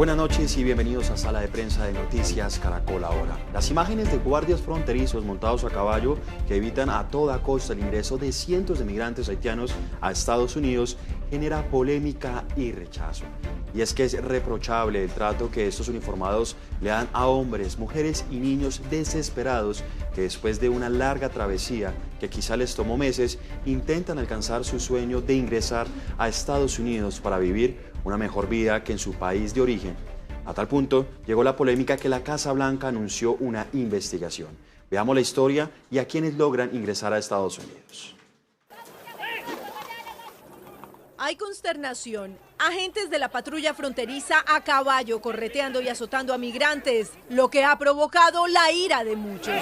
Buenas noches y bienvenidos a Sala de Prensa de Noticias Caracol Ahora. Las imágenes de guardias fronterizos montados a caballo que evitan a toda costa el ingreso de cientos de migrantes haitianos a Estados Unidos genera polémica y rechazo. Y es que es reprochable el trato que estos uniformados le dan a hombres, mujeres y niños desesperados que después de una larga travesía que quizá les tomó meses, intentan alcanzar su sueño de ingresar a Estados Unidos para vivir una mejor vida que en su país de origen. A tal punto llegó la polémica que la Casa Blanca anunció una investigación. Veamos la historia y a quienes logran ingresar a Estados Unidos. Hay consternación. Agentes de la patrulla fronteriza a caballo correteando y azotando a migrantes, lo que ha provocado la ira de muchos.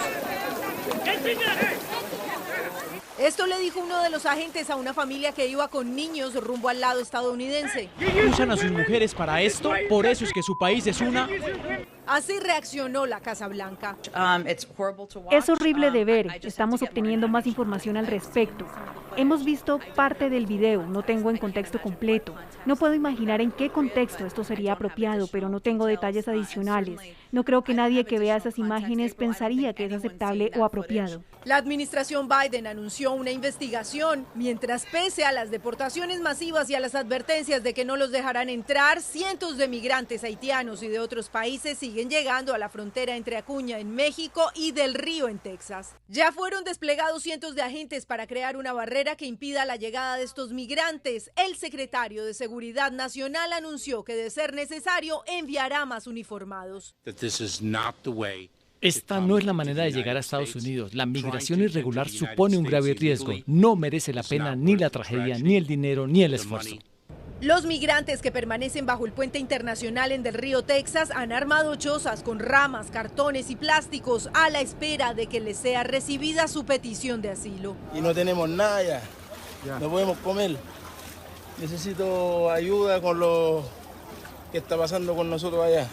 Esto le dijo uno de los agentes a una familia que iba con niños rumbo al lado estadounidense. ¿Usan a sus mujeres para esto? ¿Por eso es que su país es una...? Así reaccionó la Casa Blanca. Es horrible de ver. Estamos obteniendo más información al respecto. Hemos visto parte del video, no tengo en contexto completo. No puedo imaginar en qué contexto esto sería apropiado, pero no tengo detalles adicionales. No creo que nadie que vea esas imágenes pensaría que es aceptable o apropiado. La administración Biden anunció una investigación, mientras pese a las deportaciones masivas y a las advertencias de que no los dejarán entrar, cientos de migrantes haitianos y de otros países siguen llegando a la frontera entre Acuña en México y Del Río en Texas. Ya fueron desplegados cientos de agentes para crear una barrera que impida la llegada de estos migrantes. El secretario de Seguridad Nacional anunció que, de ser necesario, enviará más uniformados. Esta no es la manera de llegar a Estados Unidos. La migración irregular supone un grave riesgo. No merece la pena ni la tragedia, ni el dinero, ni el esfuerzo. Los migrantes que permanecen bajo el puente internacional en Del Río, Texas, han armado chozas con ramas, cartones y plásticos a la espera de que les sea recibida su petición de asilo. Y no tenemos nada ya. No podemos comer. Necesito ayuda con lo que está pasando con nosotros allá,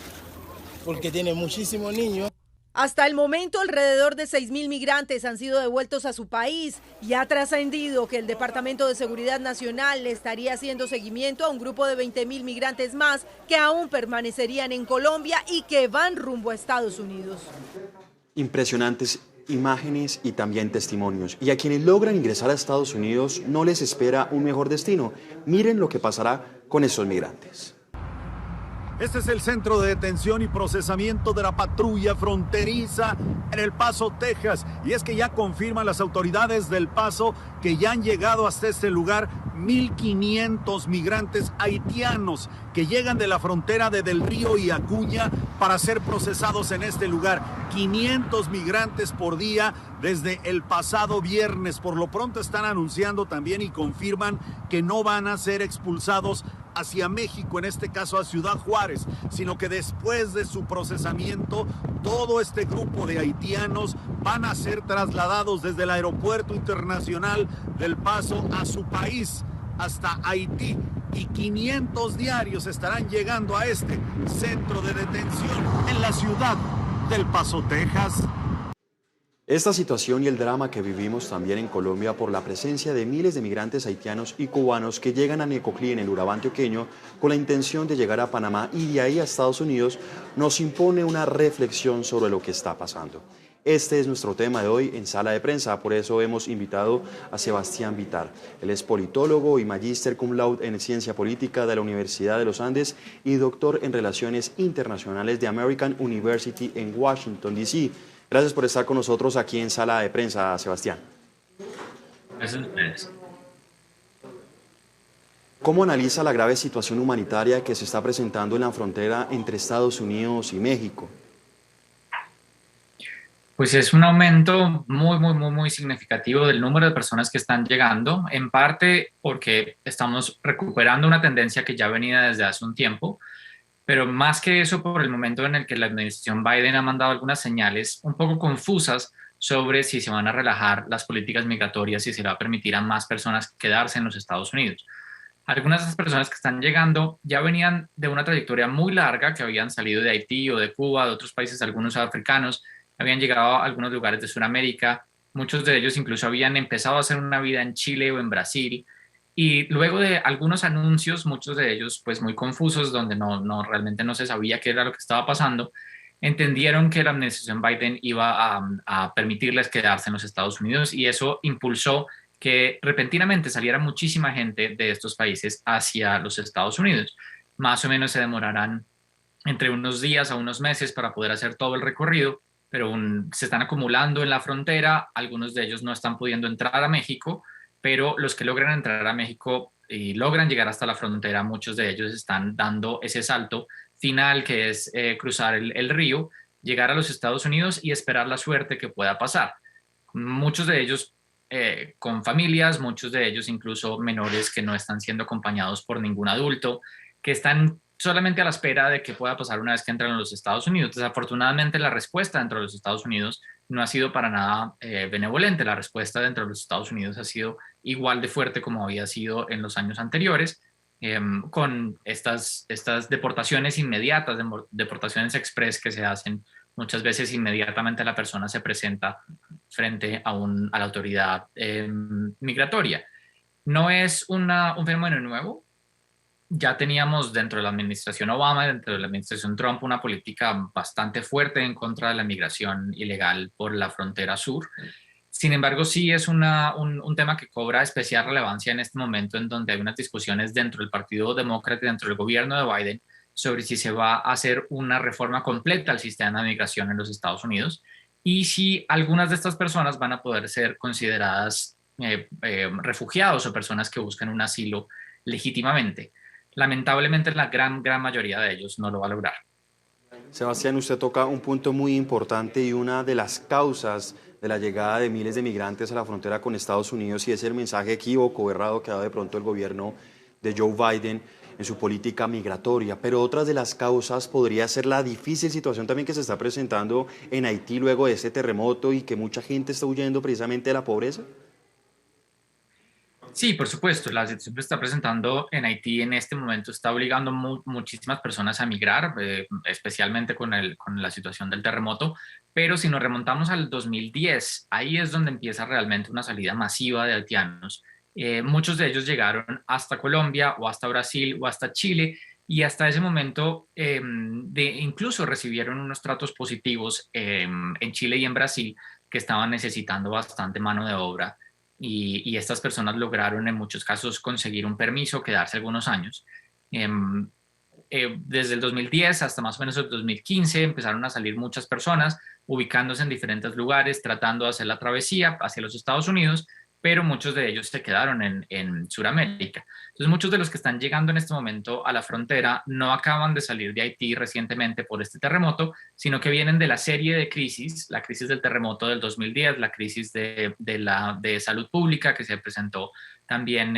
porque tiene muchísimos niños. Hasta el momento, alrededor de 6.000 migrantes han sido devueltos a su país y ha trascendido que el Departamento de Seguridad Nacional le estaría haciendo seguimiento a un grupo de 20.000 migrantes más que aún permanecerían en Colombia y que van rumbo a Estados Unidos. Impresionantes imágenes y también testimonios. Y a quienes logran ingresar a Estados Unidos no les espera un mejor destino. Miren lo que pasará con esos migrantes. Este es el centro de detención y procesamiento de la patrulla fronteriza en El Paso, Texas. Y es que ya confirman las autoridades del Paso que ya han llegado hasta este lugar 1.500 migrantes haitianos que llegan de la frontera de Del Río y Acuña para ser procesados en este lugar. 500 migrantes por día desde el pasado viernes. Por lo pronto están anunciando también y confirman que no van a ser expulsados hacia México, en este caso a Ciudad Juárez, sino que después de su procesamiento, todo este grupo de haitianos van a ser trasladados desde el Aeropuerto Internacional del Paso a su país, hasta Haití, y 500 diarios estarán llegando a este centro de detención en la ciudad del Paso, Texas. Esta situación y el drama que vivimos también en Colombia por la presencia de miles de migrantes haitianos y cubanos que llegan a Necoclí en el Urabá antioqueño con la intención de llegar a Panamá y de ahí a Estados Unidos nos impone una reflexión sobre lo que está pasando. Este es nuestro tema de hoy en Sala de Prensa, por eso hemos invitado a Sebastián Vitar. Él es politólogo y magíster cum laude en Ciencia Política de la Universidad de los Andes y doctor en Relaciones Internacionales de American University en Washington, D.C. Gracias por estar con nosotros aquí en Sala de Prensa, Sebastián. Gracias a ustedes. ¿Cómo analiza la grave situación humanitaria que se está presentando en la frontera entre Estados Unidos y México? Pues es un aumento muy significativo del número de personas que están llegando, en parte porque estamos recuperando una tendencia que ya venía desde hace un tiempo, pero más que eso por el momento en el que la administración Biden ha mandado algunas señales un poco confusas sobre si se van a relajar las políticas migratorias y si se le va a permitir a más personas quedarse en los Estados Unidos. Algunas de las personas que están llegando ya venían de una trayectoria muy larga, que habían salido de Haití o de Cuba, de otros países, algunos africanos, habían llegado a algunos lugares de Sudamérica, muchos de ellos incluso habían empezado a hacer una vida en Chile o en Brasil, Y luego de algunos anuncios, muchos de ellos pues muy confusos, donde realmente no se sabía qué era lo que estaba pasando, entendieron que la administración Biden iba a permitirles quedarse en los Estados Unidos, y eso impulsó que repentinamente saliera muchísima gente de estos países hacia los Estados Unidos. Más o menos se demorarán entre unos días a unos meses para poder hacer todo el recorrido, pero se están acumulando en la frontera. Algunos de ellos no están pudiendo entrar a México, pero los que logran entrar a México y logran llegar hasta la frontera, muchos de ellos están dando ese salto final, que es cruzar el río, llegar a los Estados Unidos y esperar la suerte que pueda pasar. Muchos de ellos con familias, muchos de ellos incluso menores que no están siendo acompañados por ningún adulto, que están solamente a la espera de qué pueda pasar una vez que entran a los Estados Unidos. Desafortunadamente, la respuesta dentro de los Estados Unidos no ha sido para nada benevolente. La respuesta dentro de los Estados Unidos ha sido igual de fuerte como había sido en los años anteriores, con estas deportaciones inmediatas, deportaciones express que se hacen. Muchas veces inmediatamente la persona se presenta frente a la autoridad migratoria. No es un fenómeno nuevo. Ya teníamos dentro de la administración Obama, dentro de la administración Trump, una política bastante fuerte en contra de la migración ilegal por la frontera sur. Sin embargo, sí es un tema que cobra especial relevancia en este momento, en donde hay unas discusiones dentro del Partido Demócrata y dentro del gobierno de Biden sobre si se va a hacer una reforma completa al sistema de migración en los Estados Unidos, y si algunas de estas personas van a poder ser consideradas refugiados o personas que buscan un asilo legítimamente. Lamentablemente, la gran mayoría de ellos no lo va a lograr. Sebastián, usted toca un punto muy importante y una de las causas de la llegada de miles de migrantes a la frontera con Estados Unidos, y es el mensaje equívoco o errado que ha dado de pronto el gobierno de Joe Biden en su política migratoria. Pero otra de las causas podría ser la difícil situación también que se está presentando en Haití luego de este terremoto, y que mucha gente está huyendo precisamente de la pobreza. Sí, por supuesto, la situación que se está presentando en Haití en este momento está obligando muchísimas personas a migrar, especialmente con la situación del terremoto. Pero si nos remontamos al 2010, ahí es donde empieza realmente una salida masiva de haitianos. Muchos de ellos llegaron hasta Colombia o hasta Brasil o hasta Chile, y hasta ese momento incluso recibieron unos tratos positivos en Chile y en Brasil, que estaban necesitando bastante mano de obra. Y estas personas lograron en muchos casos conseguir un permiso, quedarse algunos años. Desde el 2010 hasta más o menos el 2015 empezaron a salir muchas personas ubicándose en diferentes lugares, tratando de hacer la travesía hacia los Estados Unidos, pero muchos de ellos se quedaron en Sudamérica. Entonces, muchos de los que están llegando en este momento a la frontera no acaban de salir de Haití recientemente por este terremoto, sino que vienen de la serie de crisis, la crisis del terremoto del 2010, la crisis de salud pública que se presentó también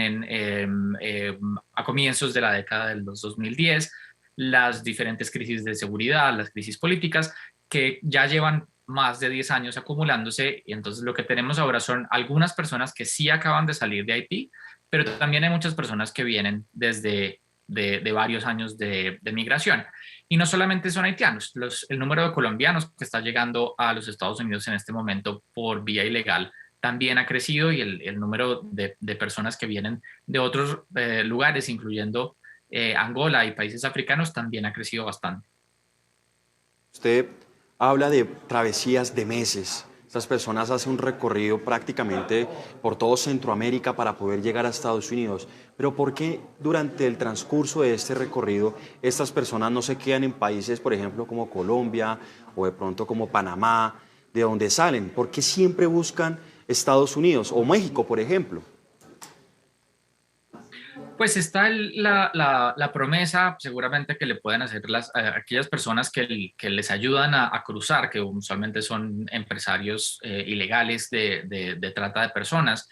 a comienzos de la década de los 2010, las diferentes crisis de seguridad, las crisis políticas, que ya llevan más de 10 años acumulándose. Y entonces lo que tenemos ahora son algunas personas que sí acaban de salir de Haití, pero también hay muchas personas que vienen desde de varios años de migración. Y no solamente son haitianos, el número de colombianos que está llegando a los Estados Unidos en este momento por vía ilegal también ha crecido, y el número de personas que vienen de otros lugares, incluyendo Angola y países africanos, también ha crecido bastante. Usted habla de travesías de meses. Estas personas hacen un recorrido prácticamente por todo Centroamérica para poder llegar a Estados Unidos. Pero ¿por qué durante el transcurso de este recorrido estas personas no se quedan en países, por ejemplo, como Colombia o de pronto como Panamá, de donde salen? ¿Por qué siempre buscan Estados Unidos o México, por ejemplo? Pues está la promesa seguramente que le pueden hacer aquellas personas que les ayudan a cruzar, que usualmente son empresarios ilegales de trata de personas.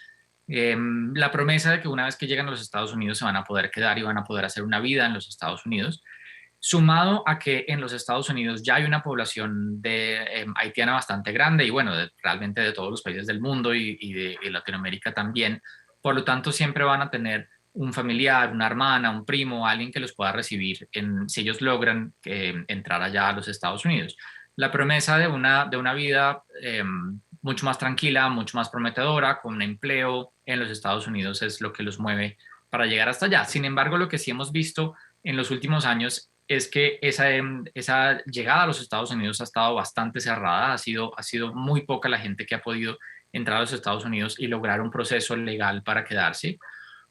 La promesa de que una vez que llegan a los Estados Unidos se van a poder quedar y van a poder hacer una vida en los Estados Unidos, sumado a que en los Estados Unidos ya hay una población haitiana bastante grande, y bueno, realmente de todos los países del mundo y de Latinoamérica también. Por lo tanto, siempre van a tener un familiar, una hermana, un primo, alguien que los pueda recibir si ellos logran entrar allá a los Estados Unidos. La promesa de una vida mucho más tranquila, mucho más prometedora, con un empleo en los Estados Unidos, es lo que los mueve para llegar hasta allá. Sin embargo, lo que sí hemos visto en los últimos años es que esa llegada a los Estados Unidos ha estado bastante cerrada, ha sido muy poca la gente que ha podido entrar a los Estados Unidos y lograr un proceso legal para quedarse.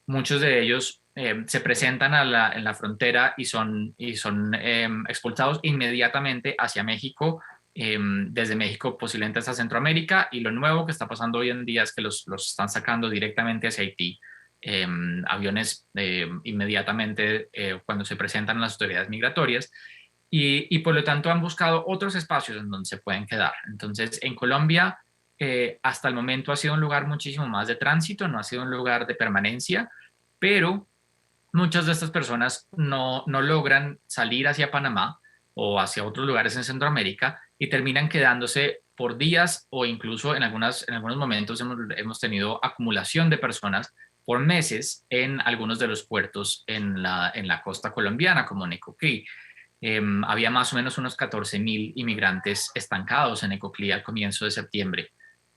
Muchos de ellos se presentan en la frontera y son expulsados inmediatamente hacia México, desde México posiblemente hasta Centroamérica, y lo nuevo que está pasando hoy en día es que los están sacando directamente hacia Haití, aviones inmediatamente cuando se presentan las autoridades migratorias, y por lo tanto han buscado otros espacios en donde se pueden quedar. Entonces, en Colombia, hasta el momento ha sido un lugar muchísimo más de tránsito, no ha sido un lugar de permanencia, pero muchas de estas personas no logran salir hacia Panamá o hacia otros lugares en Centroamérica y terminan quedándose por días, o incluso en algunos momentos hemos tenido acumulación de personas por meses en algunos de los puertos en la costa colombiana, como Necoclí. Había más o menos unos 14,000 inmigrantes estancados en Necoclí al comienzo de septiembre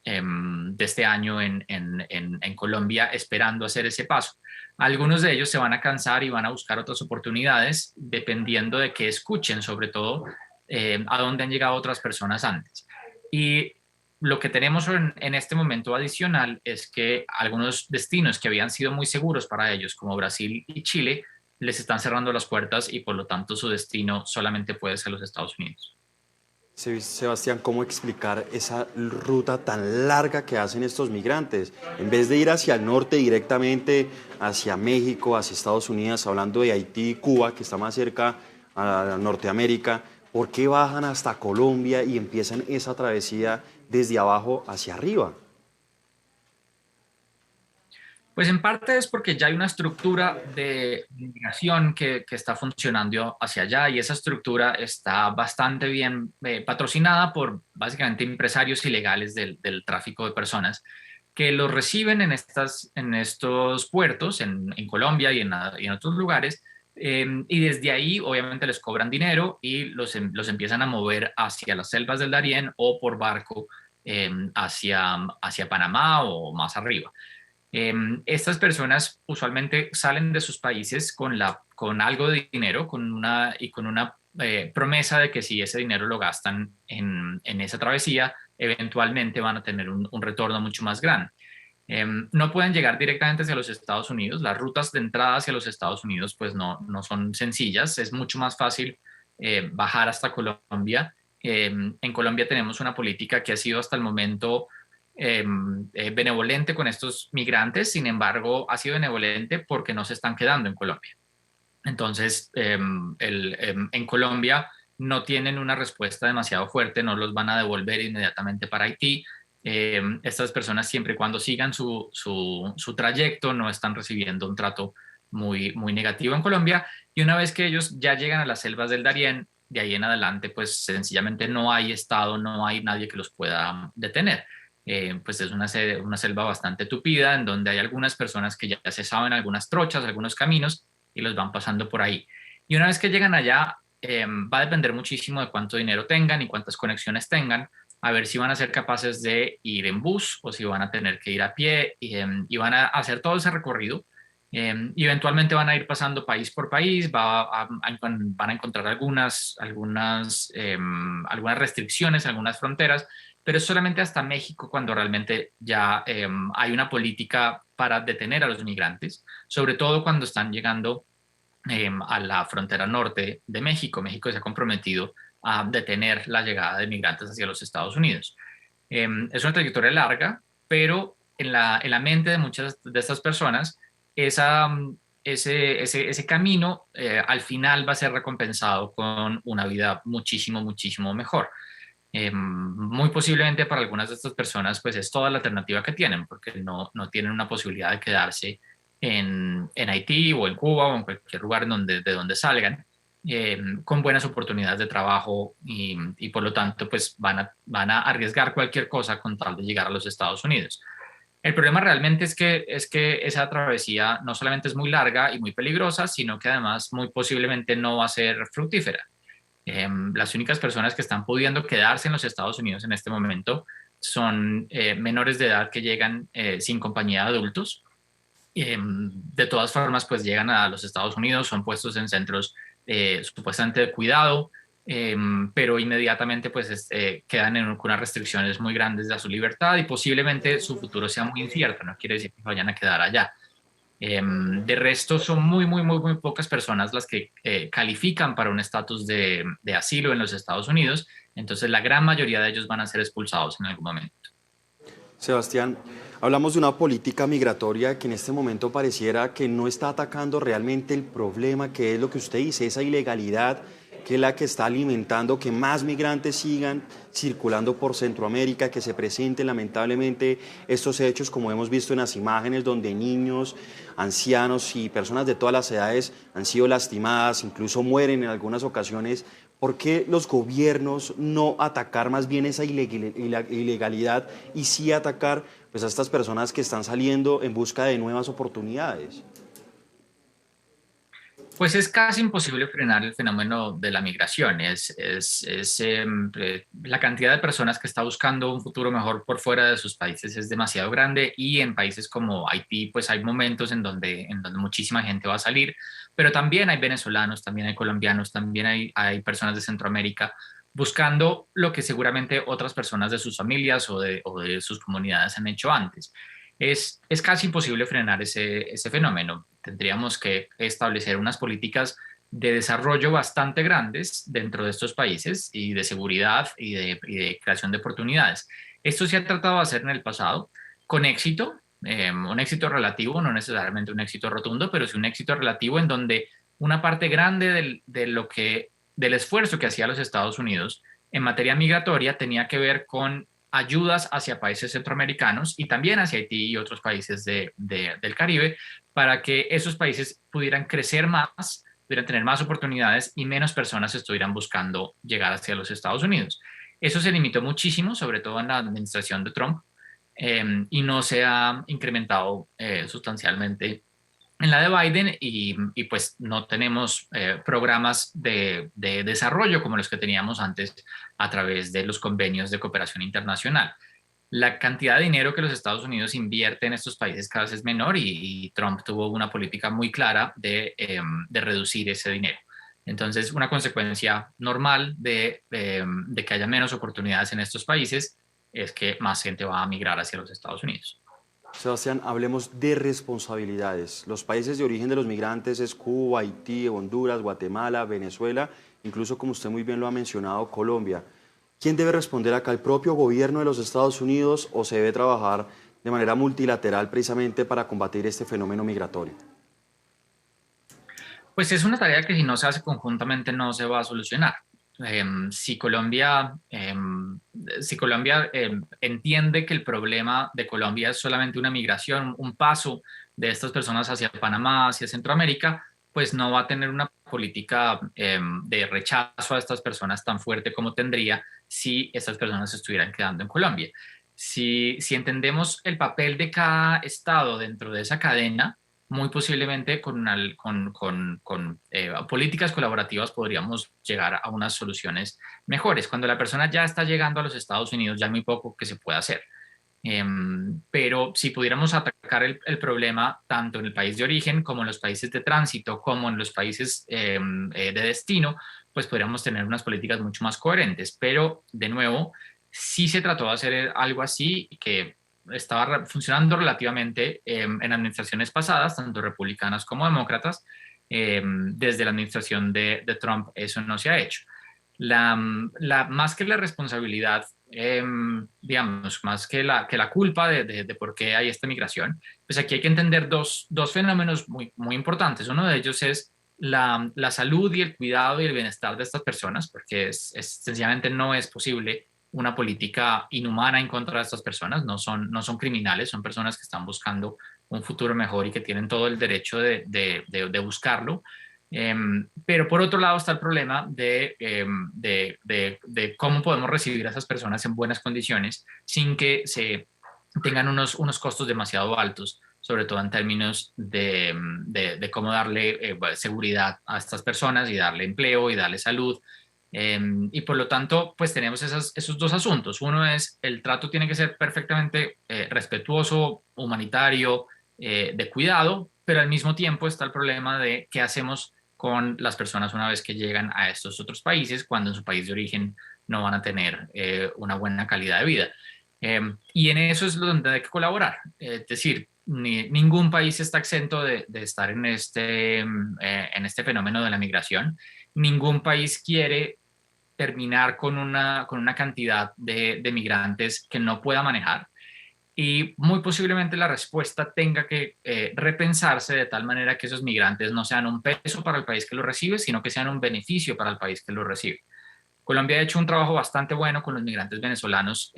de este año en Colombia, esperando hacer ese paso. Algunos de ellos se van a cansar y van a buscar otras oportunidades, dependiendo de que escuchen, sobre todo, a dónde han llegado otras personas antes. Y lo que tenemos en este momento adicional es que algunos destinos que habían sido muy seguros para ellos, como Brasil y Chile, les están cerrando las puertas y por lo tanto su destino solamente puede ser los Estados Unidos. Sebastián, ¿cómo explicar esa ruta tan larga que hacen estos migrantes? En vez de ir hacia el norte directamente, hacia México, hacia Estados Unidos, hablando de Haití y Cuba, que está más cerca a Norteamérica, ¿por qué bajan hasta Colombia y empiezan esa travesía desde abajo hacia arriba? Pues en parte es porque ya hay una estructura de migración que está funcionando hacia allá, y esa estructura está bastante bien patrocinada por básicamente empresarios ilegales del tráfico de personas, que los reciben en estos puertos en Colombia y en otros lugares, y desde ahí obviamente les cobran dinero y los empiezan a mover hacia las selvas del Darién o por barco hacia Panamá o más arriba. Estas personas usualmente salen de sus países con algo de dinero, con una promesa de que si ese dinero lo gastan en esa travesía, eventualmente van a tener un retorno mucho más grande. No pueden llegar directamente hacia los Estados Unidos. Las rutas de entrada hacia los Estados Unidos pues no son sencillas. Es mucho más fácil bajar hasta Colombia. En Colombia tenemos una política que ha sido hasta el momento benevolente con estos migrantes. Sin embargo, ha sido benevolente porque no se están quedando en Colombia. Entonces, en Colombia no tienen una respuesta demasiado fuerte, no los van a devolver inmediatamente para Haití. Estas personas, siempre y cuando sigan su trayecto, no están recibiendo un trato muy, muy negativo en Colombia. Y una vez que ellos ya llegan a las selvas del Darién, de ahí en adelante, pues sencillamente no hay Estado, no hay nadie que los pueda detener. Pues es una selva bastante tupida, en donde hay algunas personas que ya se saben algunas trochas, algunos caminos, y los van pasando por ahí. Y una vez que llegan allá, va a depender muchísimo de cuánto dinero tengan y cuántas conexiones tengan, a ver si van a ser capaces de ir en bus o si van a tener que ir a pie, y van a hacer todo ese recorrido. Y eventualmente van a ir pasando país por país, van a encontrar algunas restricciones, algunas fronteras, pero es solamente hasta México cuando realmente ya hay una política para detener a los migrantes, sobre todo cuando están llegando a la frontera norte de México. México se ha comprometido a detener la llegada de migrantes hacia los Estados Unidos. Es una trayectoria larga, pero en la mente de muchas de estas personas, ese camino al final va a ser recompensado con una vida muchísimo, muchísimo mejor. Muy posiblemente para algunas de estas personas pues es toda la alternativa que tienen, porque no tienen una posibilidad de quedarse en Haití o en Cuba o en cualquier lugar de donde salgan, con buenas oportunidades de trabajo, y por lo tanto pues van a arriesgar cualquier cosa con tal de llegar a los Estados Unidos. El problema realmente es que esa travesía no solamente es muy larga y muy peligrosa, sino que además muy posiblemente no va a ser fructífera. Las únicas personas que están pudiendo quedarse en los Estados Unidos en este momento son menores de edad que llegan sin compañía de adultos, de todas formas, pues llegan a los Estados Unidos, son puestos en centros supuestamente de cuidado, pero inmediatamente pues quedan con unas restricciones muy grandes a su libertad y posiblemente su futuro sea muy incierto, no quiere decir que vayan a quedar allá. De resto, son muy pocas personas las que califican para un estatus de asilo en los Estados Unidos, entonces la gran mayoría de ellos van a ser expulsados en algún momento. Sebastián, hablamos de una política migratoria que en este momento pareciera que no está atacando realmente el problema, que es lo que usted dice, esa ilegalidad, que es la que está alimentando que más migrantes sigan circulando por Centroamérica, que se presenten lamentablemente estos hechos como hemos visto en las imágenes donde niños, ancianos y personas de todas las edades han sido lastimadas, incluso mueren en algunas ocasiones. ¿Por qué los gobiernos no atacar más bien esa ilegalidad y sí atacar pues, a estas personas que están saliendo en busca de nuevas oportunidades? Pues es casi imposible frenar el fenómeno de la migración. La cantidad de personas que está buscando un futuro mejor por fuera de sus países es demasiado grande y en países como Haití pues hay momentos en donde muchísima gente va a salir, pero también hay venezolanos, también hay colombianos, también hay personas de Centroamérica buscando lo que seguramente otras personas de sus familias o de sus comunidades han hecho antes. Es casi imposible frenar ese fenómeno. Tendríamos que establecer unas políticas de desarrollo bastante grandes dentro de estos países y de seguridad y de creación de oportunidades. Esto se ha tratado de hacer en el pasado con éxito, un éxito relativo, no necesariamente un éxito rotundo, pero sí un éxito relativo en donde una parte grande del esfuerzo que hacía los Estados Unidos en materia migratoria tenía que ver con ayudas hacia países centroamericanos y también hacia Haití y otros países del Caribe para que esos países pudieran crecer más, pudieran tener más oportunidades y menos personas estuvieran buscando llegar hacia los Estados Unidos. Eso se limitó muchísimo, sobre todo en la administración de Trump, y no se ha incrementado sustancialmente en la de Biden y pues no tenemos programas de desarrollo como los que teníamos antes a través de los convenios de cooperación internacional. La cantidad de dinero que los Estados Unidos invierte en estos países cada vez es menor y Trump tuvo una política muy clara de reducir ese dinero. Entonces, una consecuencia normal de que haya menos oportunidades en estos países es que más gente va a migrar hacia los Estados Unidos. Sebastián, hablemos de responsabilidades. Los países de origen de los migrantes es Cuba, Haití, Honduras, Guatemala, Venezuela, incluso como usted muy bien lo ha mencionado, Colombia. ¿Quién debe responder acá, el propio gobierno de los Estados Unidos o se debe trabajar de manera multilateral precisamente para combatir este fenómeno migratorio? Pues es una tarea que si no se hace conjuntamente no se va a solucionar. Si Colombia entiende que el problema de Colombia es solamente una migración, un paso de estas personas hacia Panamá, hacia Centroamérica, pues no va a tener una política de rechazo a estas personas tan fuerte como tendría si estas personas estuvieran quedando en Colombia. Si entendemos el papel de cada estado dentro de esa cadena, muy posiblemente con políticas colaborativas podríamos llegar a unas soluciones mejores. Cuando la persona ya está llegando a los Estados Unidos, ya hay muy poco que se puede hacer. Pero si pudiéramos atacar el problema tanto en el país de origen como en los países de tránsito, como en los países de destino, pues podríamos tener unas políticas mucho más coherentes. Pero, de nuevo, sí se trató de hacer algo así que estaba funcionando relativamente en administraciones pasadas, tanto republicanas como demócratas. Desde la administración de Trump eso no se ha hecho. Más que la responsabilidad, digamos, más que la culpa de por qué hay esta migración, pues aquí hay que entender dos fenómenos muy importantes. Uno de ellos es la salud y el cuidado y el bienestar de estas personas, porque sencillamente no es posible una política inhumana en contra de estas personas. No son criminales, son personas que están buscando un futuro mejor y que tienen todo el derecho de buscarlo. Pero por otro lado está el problema de cómo podemos recibir a esas personas en buenas condiciones sin que se tengan unos costos demasiado altos, sobre todo en términos de cómo darle seguridad a estas personas y darle empleo y darle salud. Y por lo tanto, pues tenemos esos dos asuntos. Uno es el trato tiene que ser perfectamente respetuoso, humanitario, de cuidado, pero al mismo tiempo está el problema de qué hacemos con las personas una vez que llegan a estos otros países, cuando en su país de origen no van a tener una buena calidad de vida. Y en eso es donde hay que colaborar. Es decir, ningún país está exento de estar en este fenómeno de la migración. Ningún país quiere terminar con una cantidad de migrantes que no pueda manejar. Y muy posiblemente la respuesta tenga que repensarse de tal manera que esos migrantes no sean un peso para el país que los recibe, sino que sean un beneficio para el país que los recibe. Colombia ha hecho un trabajo bastante bueno con los migrantes venezolanos,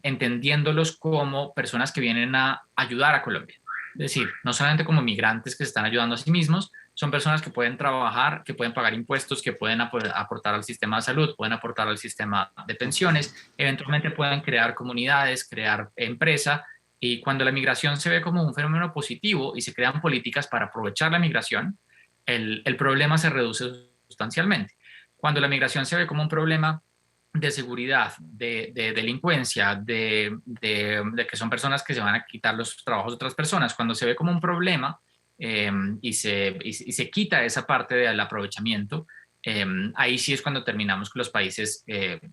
entendiéndolos como personas que vienen a ayudar a Colombia. Es decir, no solamente como migrantes que se están ayudando a sí mismos, son personas que pueden trabajar, que pueden pagar impuestos, que pueden aportar al sistema de salud, pueden aportar al sistema de pensiones, eventualmente pueden crear comunidades, crear empresa, y cuando la migración se ve como un fenómeno positivo y se crean políticas para aprovechar la migración, el problema se reduce sustancialmente. Cuando la migración se ve como un problema de seguridad, de delincuencia, de que son personas que se van a quitar los trabajos de otras personas, cuando se ve como un problema y se quita esa parte del aprovechamiento, ahí sí es cuando terminamos con los países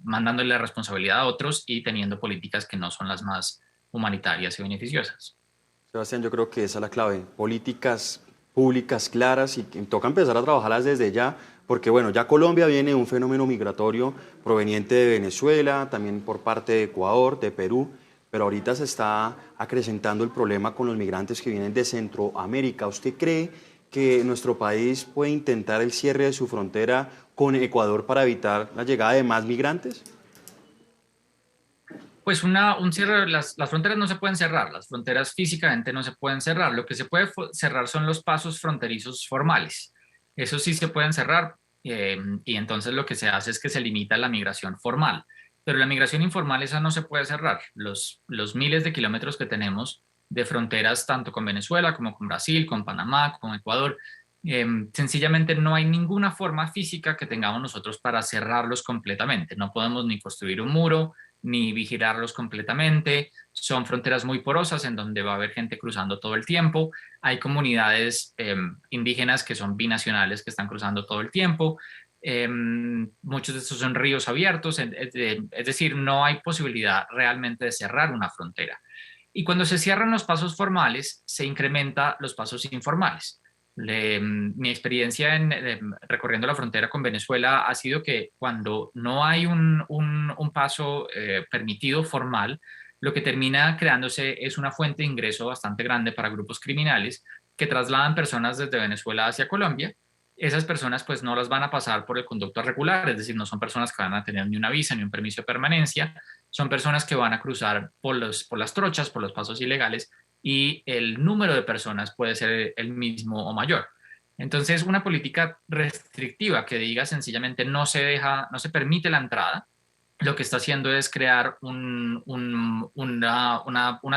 mandándole la responsabilidad a otros y teniendo políticas que no son las más humanitarias y beneficiosas. Sebastián, yo creo que esa es la clave, políticas públicas claras y toca empezar a trabajarlas desde ya, porque bueno, ya Colombia viene un fenómeno migratorio proveniente de Venezuela, también por parte de Ecuador, de Perú, pero ahorita se está acrecentando el problema con los migrantes que vienen de Centroamérica. ¿Usted cree que nuestro país puede intentar el cierre de su frontera con Ecuador para evitar la llegada de más migrantes? Pues un cierre, las fronteras no se pueden cerrar, las fronteras físicamente no se pueden cerrar. Lo que se puede cerrar son los pasos fronterizos formales. Eso sí se pueden cerrar y entonces lo que se hace es que se limita la migración formal. Pero la migración informal esa no se puede cerrar. Los miles de kilómetros que tenemos de fronteras tanto con Venezuela como con Brasil, con Panamá, con Ecuador, sencillamente no hay ninguna forma física que tengamos nosotros para cerrarlos completamente. No podemos ni construir un muro, ni vigilarlos completamente. Son fronteras muy porosas en donde va a haber gente cruzando todo el tiempo. Hay comunidades indígenas que son binacionales que están cruzando todo el tiempo. Muchos de estos son ríos abiertos, es decir, no hay posibilidad realmente de cerrar una frontera. Y cuando se cierran los pasos formales, se incrementa los pasos informales. Mi experiencia recorriendo la frontera con Venezuela ha sido que cuando no hay un paso permitido formal, lo que termina creándose es una fuente de ingreso bastante grande para grupos criminales que trasladan personas desde Venezuela hacia Colombia. Esas personas pues no las van a pasar por el conducto regular, es decir, no son personas que van a tener ni una visa ni un permiso de permanencia, son personas que van a cruzar por las trochas, por los pasos ilegales, y el número de personas puede ser el mismo o mayor. Entonces, una política restrictiva que diga sencillamente no se permite la entrada, lo que está haciendo es crear una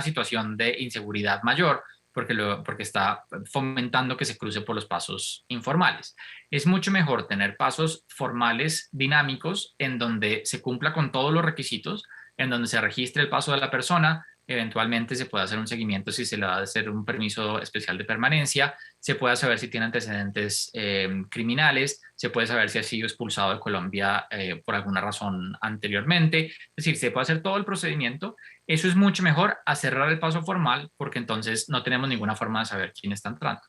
situación de inseguridad mayor, porque está fomentando que se cruce por los pasos informales. Es mucho mejor tener pasos formales dinámicos en donde se cumpla con todos los requisitos, en donde se registre el paso de la persona, eventualmente se puede hacer un seguimiento si se le va a hacer un permiso especial de permanencia, se puede saber si tiene antecedentes criminales, se puede saber si ha sido expulsado de Colombia por alguna razón anteriormente, es decir, se puede hacer todo el procedimiento. Eso es mucho mejor a cerrar el paso formal porque entonces no tenemos ninguna forma de saber quién está entrando.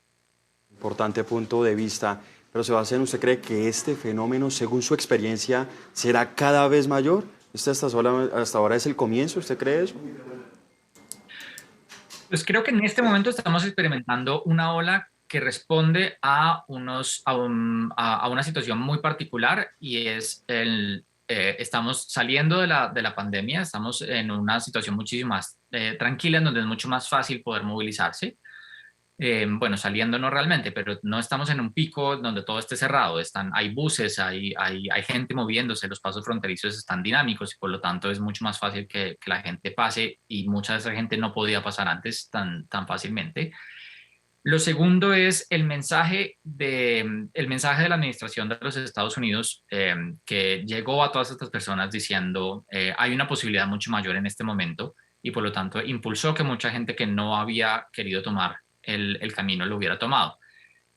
Importante punto de vista. Pero Sebastián, ¿usted cree que este fenómeno, según su experiencia, será cada vez mayor? ¿Hasta ahora es el comienzo? ¿Usted cree eso? Pues creo que en este momento estamos experimentando una ola que responde a una situación muy particular y es estamos saliendo de la pandemia, estamos en una situación muchísimo más tranquila, en donde es mucho más fácil poder movilizarse. Bueno, saliendo no realmente, pero no estamos en un pico donde todo esté cerrado. Hay buses, hay gente moviéndose, los pasos fronterizos están dinámicos y por lo tanto es mucho más fácil que la gente pase y mucha de esa gente no podía pasar antes tan fácilmente. Lo segundo es el mensaje de la administración de los Estados Unidos que llegó a todas estas personas diciendo hay una posibilidad mucho mayor en este momento y por lo tanto impulsó que mucha gente que no había querido tomar el camino lo hubiera tomado.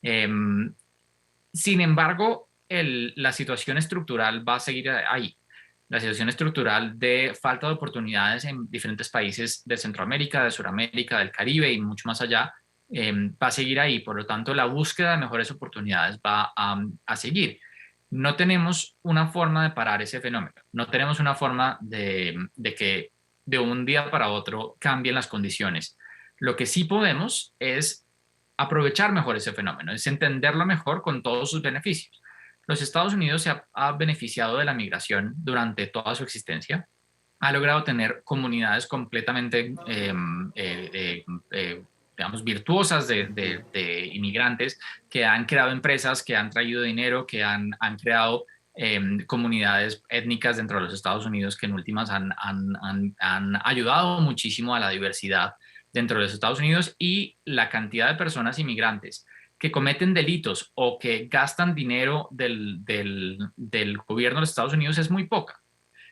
Sin embargo, la situación estructural va a seguir ahí. La situación estructural de falta de oportunidades en diferentes países de Centroamérica, de Sudamérica, del Caribe y mucho más allá, va a seguir ahí. Por lo tanto, la búsqueda de mejores oportunidades va a seguir. No tenemos una forma de parar ese fenómeno. No tenemos una forma de que de un día para otro cambien las condiciones. Lo que sí podemos es aprovechar mejor ese fenómeno, es entenderlo mejor con todos sus beneficios. Los Estados Unidos se ha beneficiado de la migración durante toda su existencia. Ha logrado tener comunidades completamente, digamos, virtuosas de inmigrantes que han creado empresas, que han traído dinero, que han creado comunidades étnicas dentro de los Estados Unidos que en últimas han ayudado muchísimo a la diversidad dentro de los Estados Unidos, y la cantidad de personas inmigrantes que cometen delitos o que gastan dinero del gobierno de los Estados Unidos es muy poca.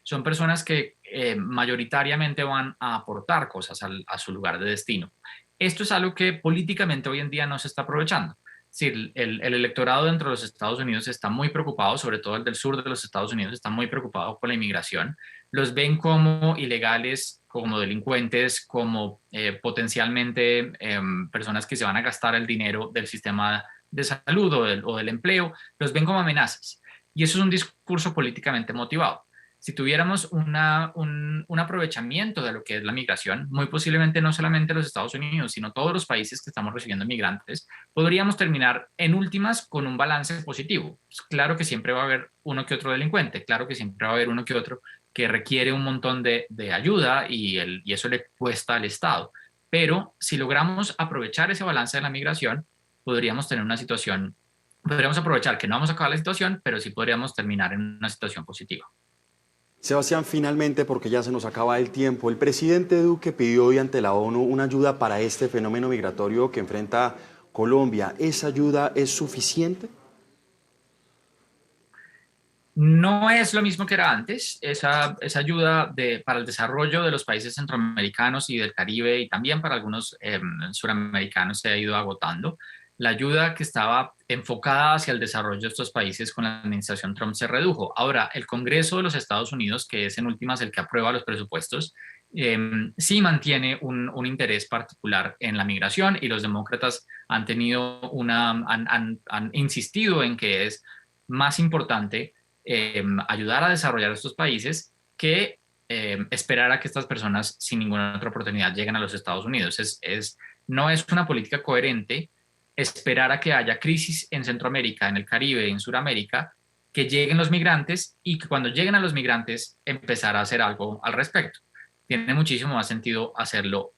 Son personas que mayoritariamente van a aportar cosas a su lugar de destino. Esto es algo que políticamente hoy en día no se está aprovechando. Sí, el electorado dentro de los Estados Unidos está muy preocupado, sobre todo el del sur de los Estados Unidos, está muy preocupado por la inmigración. Los ven como ilegales, como delincuentes, como potencialmente personas que se van a gastar el dinero del sistema de salud o del empleo. Los ven como amenazas. Y eso es un discurso políticamente motivado. Si tuviéramos un aprovechamiento de lo que es la migración, muy posiblemente no solamente los Estados Unidos, sino todos los países que estamos recibiendo migrantes, podríamos terminar en últimas con un balance positivo. Pues claro que siempre va a haber uno que otro delincuente, claro que siempre va a haber uno que otro que requiere un montón de ayuda y eso le cuesta al Estado. Pero si logramos aprovechar ese balance de la migración, podríamos tener una situación, podríamos aprovechar que no vamos a acabar la situación, pero sí podríamos terminar en una situación positiva. Sebastián, finalmente, porque ya se nos acaba el tiempo, el presidente Duque pidió hoy ante la ONU una ayuda para este fenómeno migratorio que enfrenta Colombia. ¿Esa ayuda es suficiente? No es lo mismo que era antes. Esa ayuda para el desarrollo de los países centroamericanos y del Caribe y también para algunos suramericanos se ha ido agotando. La ayuda que estaba enfocada hacia el desarrollo de estos países con la administración Trump se redujo. Ahora, el Congreso de los Estados Unidos, que es en últimas el que aprueba los presupuestos, sí mantiene un interés particular en la migración, y los demócratas han insistido en que es más importante ayudar a desarrollar estos países que esperar a que estas personas sin ninguna otra oportunidad lleguen a los Estados Unidos. No es una política coherente esperar a que haya crisis en Centroamérica, en el Caribe, en Sudamérica, que lleguen los migrantes y que cuando lleguen a los migrantes empezar a hacer algo al respecto. Tiene muchísimo más sentido hacerlo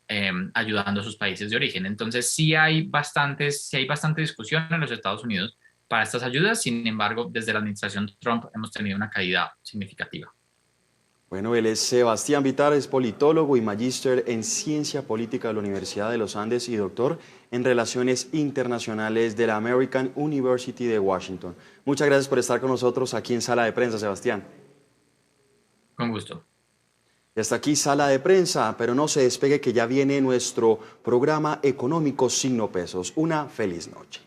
ayudando a sus países de origen. Entonces sí hay bastante discusión en los Estados Unidos para estas ayudas. Sin embargo, desde la administración Trump hemos tenido una caída significativa. Bueno, él es Sebastián Vittar, es politólogo y magíster en Ciencia Política de la Universidad de los Andes y doctor en Relaciones Internacionales de la American University de Washington. Muchas gracias por estar con nosotros aquí en Sala de Prensa, Sebastián. Con gusto. Y hasta aquí Sala de Prensa, pero no se despegue que ya viene nuestro programa económico Signo Pesos. Una feliz noche.